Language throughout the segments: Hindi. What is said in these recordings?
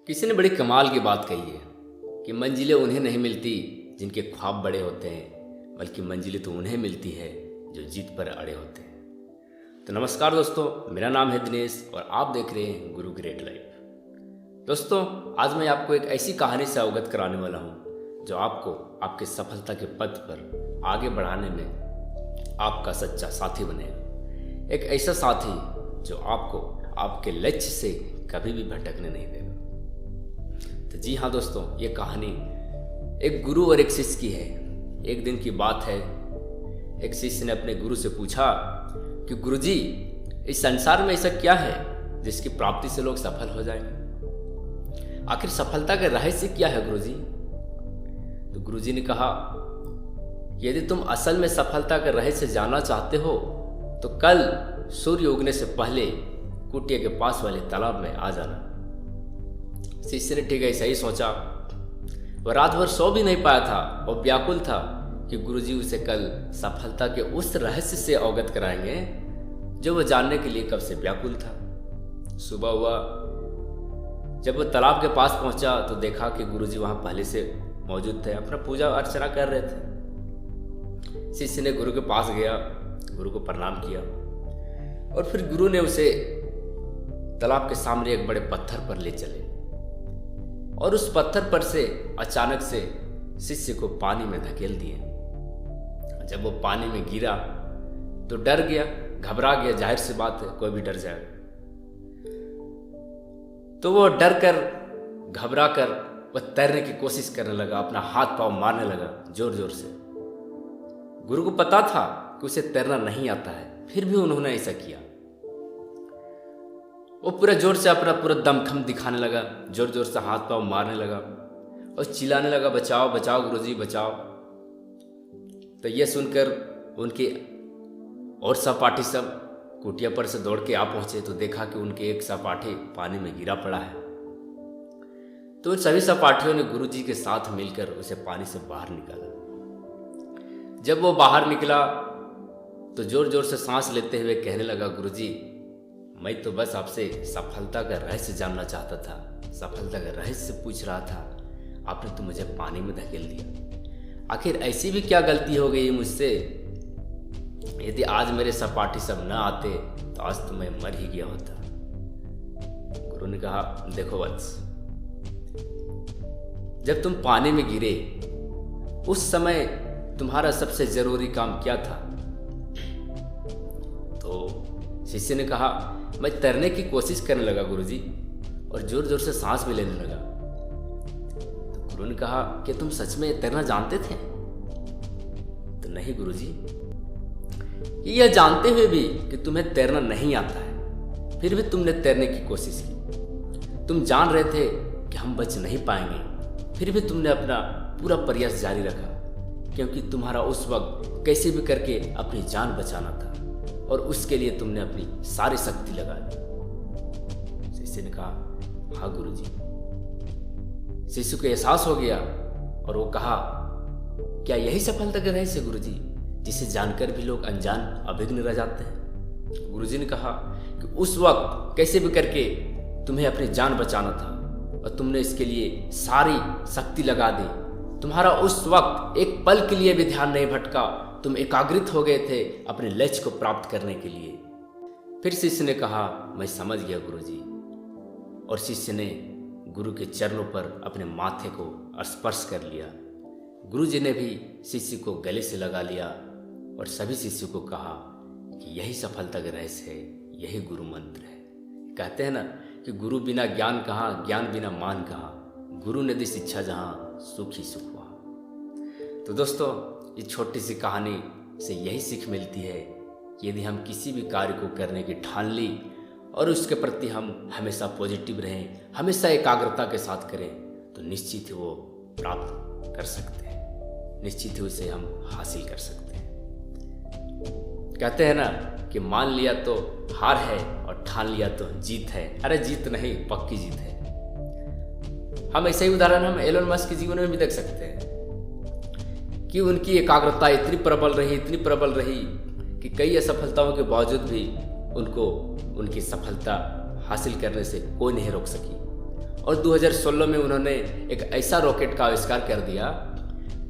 किसी ने बड़ी कमाल की बात कही है कि मंजिलें उन्हें नहीं मिलती जिनके ख्वाब बड़े होते हैं, बल्कि मंजिलें तो उन्हें मिलती है जो जीत पर अड़े होते हैं। तो नमस्कार दोस्तों, मेरा नाम है दिनेश और आप देख रहे हैं गुरु ग्रेट लाइफ। दोस्तों, आज मैं आपको एक ऐसी कहानी से अवगत कराने वाला हूँ जो आपको आपके सफलता के पथ पर आगे बढ़ाने में आपका सच्चा साथी बनेगा। एक ऐसा साथी जो आपको आपके लक्ष्य से कभी भी भटकने नहीं देगा। तो जी हाँ दोस्तों, ये कहानी एक गुरु और एक शिष्य की है। एक दिन की बात है, एक शिष्य ने अपने गुरु से पूछा कि गुरुजी, इस संसार में ऐसा क्या है जिसकी प्राप्ति से लोग सफल हो जाएंगे? आखिर सफलता का रहस्य क्या है गुरुजी? तो गुरुजी ने कहा, यदि तुम असल में सफलता का रहस्य जानना चाहते हो तो कल सूर्य उगने से पहले कुटिया के पास वाले तालाब में आ जाना। शिष्य ने ठीक है सही सोचा। वह रात भर सो भी नहीं पाया था और व्याकुल था कि गुरुजी उसे कल सफलता के उस रहस्य से अवगत कराएंगे जो वह जानने के लिए कब से व्याकुल था। सुबह हुआ, जब वह तालाब के पास पहुंचा तो देखा कि गुरुजी वहां पहले से मौजूद थे, अपना पूजा अर्चना कर रहे थे। शिष्य ने गुरु के पास गया, गुरु को प्रणाम किया और फिर गुरु ने उसे तालाब के सामने एक बड़े पत्थर पर ले चले और उस पत्थर पर से अचानक से शिष्य को पानी में धकेल दिए। जब वो पानी में गिरा तो डर गया, घबरा गया। जाहिर सी बात है, कोई भी डर जाए। तो वो डर कर, घबरा कर वह तैरने की कोशिश करने लगा, अपना हाथ पांव मारने लगा जोर जोर से। गुरु को पता था कि उसे तैरना नहीं आता है, फिर भी उन्होंने ऐसा किया। वो पूरा जोर से अपना पूरा दमखम दिखाने लगा, जोर जोर से हाथ पांव मारने लगा और चिल्लाने लगा, बचाओ बचाओ गुरुजी बचाओ। तो यह सुनकर उनके और सहपाठी सब कुटिया पर से दौड़ के आ पहुंचे तो देखा कि उनके एक सहपाठी पानी में गिरा पड़ा है। तो उन सभी सहपाठियों ने गुरुजी के साथ मिलकर उसे पानी से बाहर निकाला। जब वो बाहर निकला तो जोर जोर से सांस लेते हुए कहने लगा, गुरुजी, मैं तो बस आपसे सफलता का रहस्य जानना चाहता था, सफलता का रहस्य पूछ रहा था, आपने तो मुझे पानी में धकेल दिया। आखिर ऐसी भी क्या गलती हो गई मुझसे? यदि आज मेरे सहपाठी सब न आते तो आज तो मैं मर ही गया होता। गुरु ने कहा, देखो वत्स, जब तुम पानी में गिरे उस समय तुम्हारा सबसे जरूरी काम क्या था? तो शिष्य ने कहा, मैं तैरने की कोशिश करने लगा गुरुजी, और जोर जोर से सांस भी लेने लगा। तो गुरु ने कहा, क्या तुम सच में तैरना जानते थे? तो नहीं गुरुजी, यह जानते हुए भी कि तुम्हें तैरना नहीं आता है, फिर भी तुमने तैरने की कोशिश की। तुम जान रहे थे कि हम बच नहीं पाएंगे, फिर भी तुमने अपना पूरा प्रयास जारी रखा, क्योंकि तुम्हारा उस वक्त कैसे भी करके अपनी जान बचाना था और उसके लिए तुमने अपनी सारी शक्ति लगा दी। शिष्य ने कहा, हाँ गुरुजी। शिष्य को एहसास हो गया और वो कहा, क्या यही सफलता का रहस्य गुरुजी, जिसे जानकर भी लोग अनजान अभिज्ञ रह जाते हैं? गुरुजी ने कहा कि उस वक्त कैसे भी करके तुम्हें अपनी जान बचाना था और तुमने इसके लिए सारी शक्ति लगा दी। तुम्हारा उस वक्त एक पल के लिए भी ध्यान नहीं भटका, तुम एकाग्रित हो गए थे अपने लक्ष्य को प्राप्त करने के लिए। फिर शिष्य ने कहा, मैं समझ गया गुरुजी। और शिष्य ने गुरु के चरणों पर अपने माथे को स्पर्श कर लिया। गुरुजी ने भी शिष्य को गले से लगा लिया और सभी शिष्यों को कहा कि यही सफलता का रहस्य है, यही गुरु मंत्र है। कहते हैं ना कि गुरु बिना ज्ञान कहाँ, ज्ञान बिना मान कहाँ, गुरु ने दी शिक्षा जहाँ, सुख ही सुख वहाँ। तो दोस्तों, इस छोटी सी कहानी से यही सीख मिलती है कि यदि हम किसी भी कार्य को करने की ठान ली और उसके प्रति हम हमेशा पॉजिटिव रहें, हमेशा एकाग्रता के साथ करें, तो निश्चित ही वो प्राप्त कर सकते हैं, निश्चित ही उसे हम हासिल कर सकते हैं। कहते हैं ना कि मान लिया तो हार है और ठान लिया तो जीत है। अरे जीत नहीं, पक्की जीत है। हम ऐसे ही उदाहरण हम एलोन मस्क के जीवन में भी देख सकते हैं कि उनकी एकाग्रता इतनी प्रबल रही कि कई असफलताओं के बावजूद भी उनको उनकी सफलता हासिल करने से कोई नहीं रोक सकी। और 2016 में उन्होंने एक ऐसा रॉकेट का आविष्कार कर दिया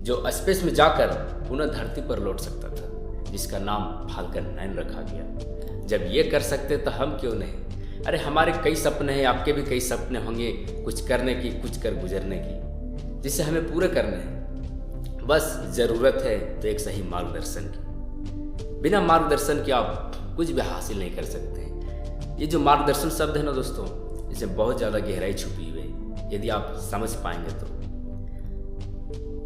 जो स्पेस में जाकर पुनः धरती पर लौट सकता था, जिसका नाम फाल्कन 9 रखा गया। जब ये कर सकते तो हम क्यों नहीं। अरे हमारे कई सपने हैं, आपके भी कई सपने होंगे, कुछ करने की, कुछ कर गुजरने की, जिसे हमें पूरे करने हैं। बस ज़रूरत है तो एक सही मार्गदर्शन की। बिना मार्गदर्शन के आप कुछ भी हासिल नहीं कर सकते। ये जो मार्गदर्शन शब्द है ना दोस्तों, इसमें बहुत ज़्यादा गहराई छुपी हुई है। यदि आप समझ पाएंगे तो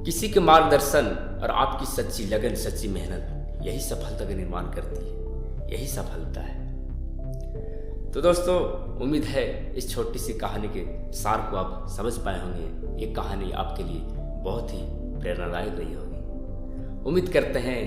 किसी के मार्गदर्शन और आपकी सच्ची लगन, सच्ची मेहनत, यही सफलता का निर्माण करती है, यही सफलता है। तो दोस्तों, उम्मीद है इस छोटी सी कहानी के सार को आप समझ पाए होंगे। ये कहानी आपके लिए बहुत ही प्रेरणादायक रही होगी। उम्मीद करते हैं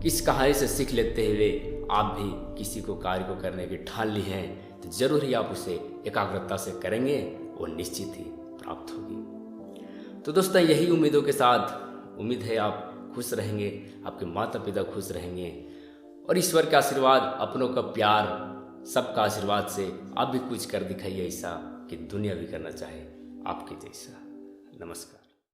कि इस कहानी से सीख लेते हुए आप भी किसी को कार्य को करने की ठान ली है तो जरूर ही आप उसे एकाग्रता से करेंगे, वो निश्चित ही प्राप्त होगी। तो दोस्तों, यही उम्मीदों के साथ उम्मीद है आप खुश रहेंगे, आपके माता पिता खुश रहेंगे और ईश्वर का आशीर्वाद, अपनों का प्यार, सबका आशीर्वाद से आप भी कुछ कर दिखाइए ऐसा कि दुनिया भी करना चाहे आपके जैसा। नमस्कार।